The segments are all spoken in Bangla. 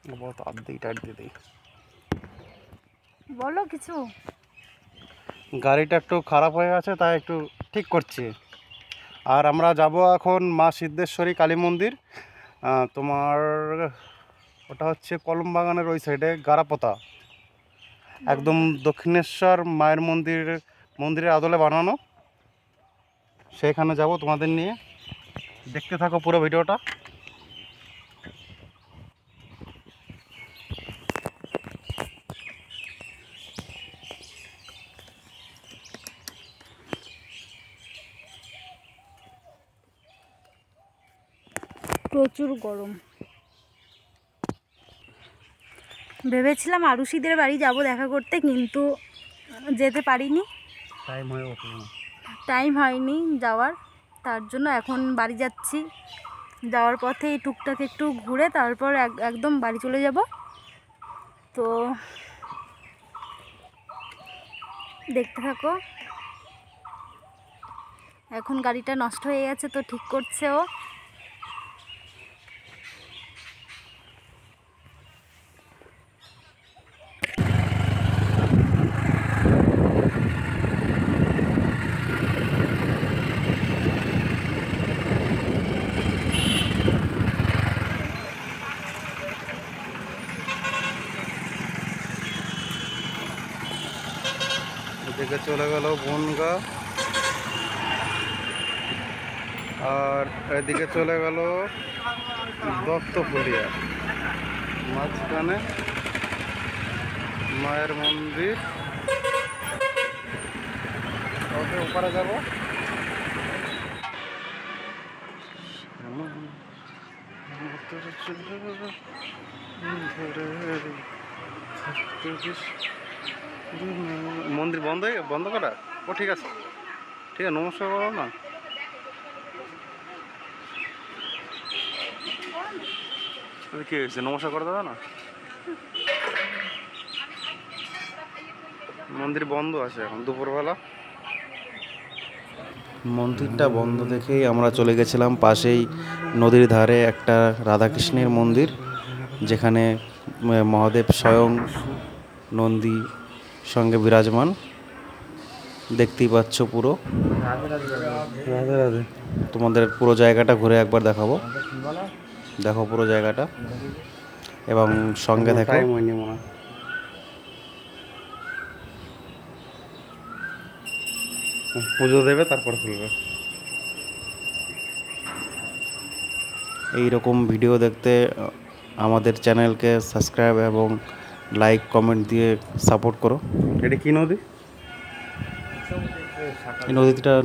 बहुत आधी टाइट दे दी বলো কিছু। গাড়িটা একটু খারাপ হয়ে গেছে তাই একটু ঠিক করছি। আর আমরা যাব এখন মা সিদ্ধেশ্বরী কালী মন্দির। তোমার ওটা হচ্ছে কলমবাগানের ওই সাইডে গারাপোতা, একদম দক্ষিণেশ্বর মায়ের মন্দিরের আদলে বানানো। সেখানে যাব তোমাদের নিয়ে, দেখতে থাকো পুরো ভিডিওটা। প্রচুর গরম। ভেবেছিলাম আরুষিদের বাড়ি যাব দেখা করতে, কিন্তু যেতে পারিনি, টাইম হয়নি যাওয়ার। তার জন্য এখন বাড়ি যাচ্ছি। যাওয়ার পথে এই টুকটাক একটু ঘুরে তারপর একদম বাড়ি চলে যাব। তো দেখতে থাকো। এখন গাড়িটা নষ্ট হয়ে গেছে, তো ঠিক করছে ও। এদিকে চলে গেল বনগা, আর এদিকে চলে গেল দত্তপুলিয়া। মাঝখানে মায়ের মন্দির। ওকে ওপারে যাব। মন্দির বন্ধ করা? ও ঠিক আছে, ঠিক আছে, নমস্কার করো না। কি হয়েছে, নমস্কার করে দেবে না? মন্দির বন্ধ আছে এখন দুপুরবেলা। মন্দিরটা বন্ধ দেখেই আমরা চলে গেছিলাম পাশেই নদীর ধারে একটা রাধাকৃষ্ণের মন্দির, যেখানে মহাদেব স্বয়ং নন্দী সঙ্গে বিরাজমান। দেখতেই পাচ্ছ পুরো। তোমাদের পুরো জায়গাটা ঘুরে একবার দেখাবো। দেখো পুরো জায়গাটা এবং সঙ্গে দেখো। পুজো দেবে তারপর খুলবে। এইরকম ভিডিও দেখতে আমাদের চ্যানেলকে সাবস্ক্রাইব এবং লাইক কমেন্ট দিয়ে সাপোর্ট করো। এটা কি নদী? এই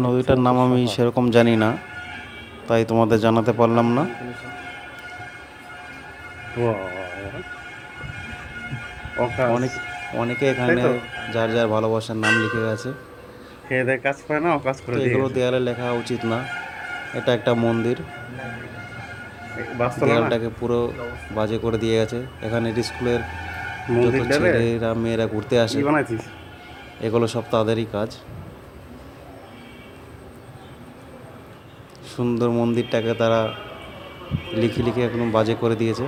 নদীটার নাম আমি সেরকম জানি না, তাই তোমাদের জানাতে পারলাম না। অনেকে এখানে যার যার ভালোবাসার নাম লিখে গেছে। খেয়ে কাজ করে না, কাজ করে এগুলো দেয়ালে লেখা উচিত না। এটা একটা মন্দির, দেয়ালটাকে পুরো বাজে করে দিয়ে গেছে। এখানে স্কুলের যত ছেলেরা মেয়েরা ঘুরতে আসে, এগুলো সব তাদেরই কাজ। সুন্দর মন্দিরটাকে তারা লিখে একদম বাজে করে দিয়েছে।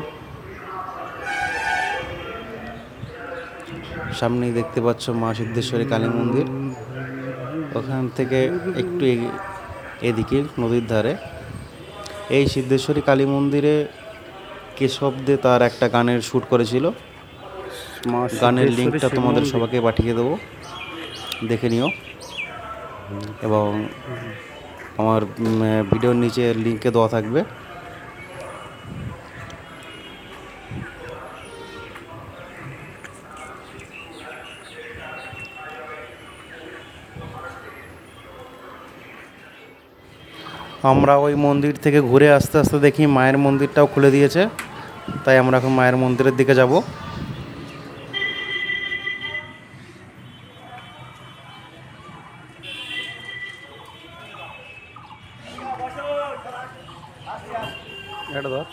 সামনেই দেখতে পাচ্ছ মা সিদ্ধেশ্বরী কালী মন্দির। ওখান থেকে একটু এদিকে নদীর ধারে এই সিদ্ধেশ্বরী কালী মন্দিরে কেশব দে তার একটা গানের শ্যুট করেছিল। গানের লিঙ্কটা তোমাদের সবাইকে পাঠিয়ে দেবো, দেখে নিও। এবং আমার ভিডিওর নিচে লিঙ্কে দেওয়া থাকবে। আমরা ওই মন্দির থেকে ঘুরে আস্তে আস্তে দেখি মায়ের মন্দিরটাও খুলে দিয়েছে, তাই আমরা এখন মায়ের মন্দিরের দিকে যাব। এটা ধর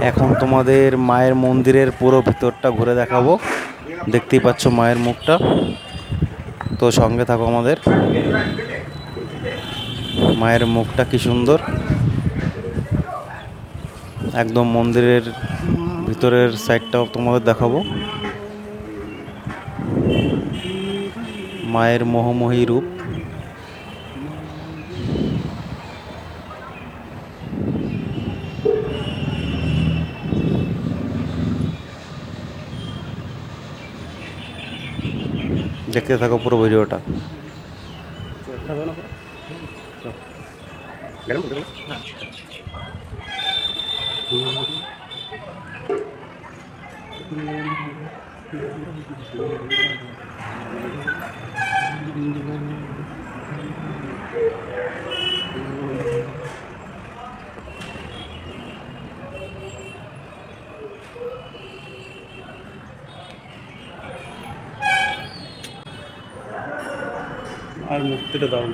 এখন তোমাদের মায়ের মন্দিরের পুরো ভিতরটা ঘুরে দেখাবো। দেখতেই পাচ্ছ মায়ের মুখটা, তো সঙ্গে থাকো আমাদের। মায়ের মুখটা কি সুন্দর, একদম মন্দিরের ভিতরের সাইডটাও তোমাদের দেখাবো। মায়ের মোহময়ী রূপ। দেখতে থাকো পুরো ভিডিওটা। আর মুক্তিটা দারুণ।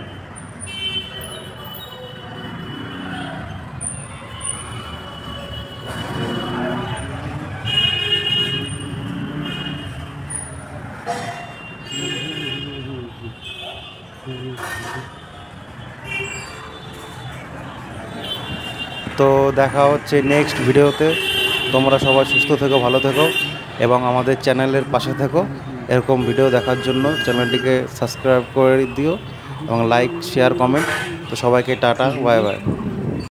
তো দেখা হচ্ছে নেক্সট ভিডিওতে। তোমরা সবাই সুস্থ থেকো, ভালো থেকো এবং আমাদের চ্যানেলের পাশে থেকো। এরকম ভিডিও দেখার জন্য চ্যানেলটিকে সাবস্ক্রাইব করে দিও এবং লাইক, শেয়ার, কমেন্ট। তো সবাইকে টাটা, বাই বাই।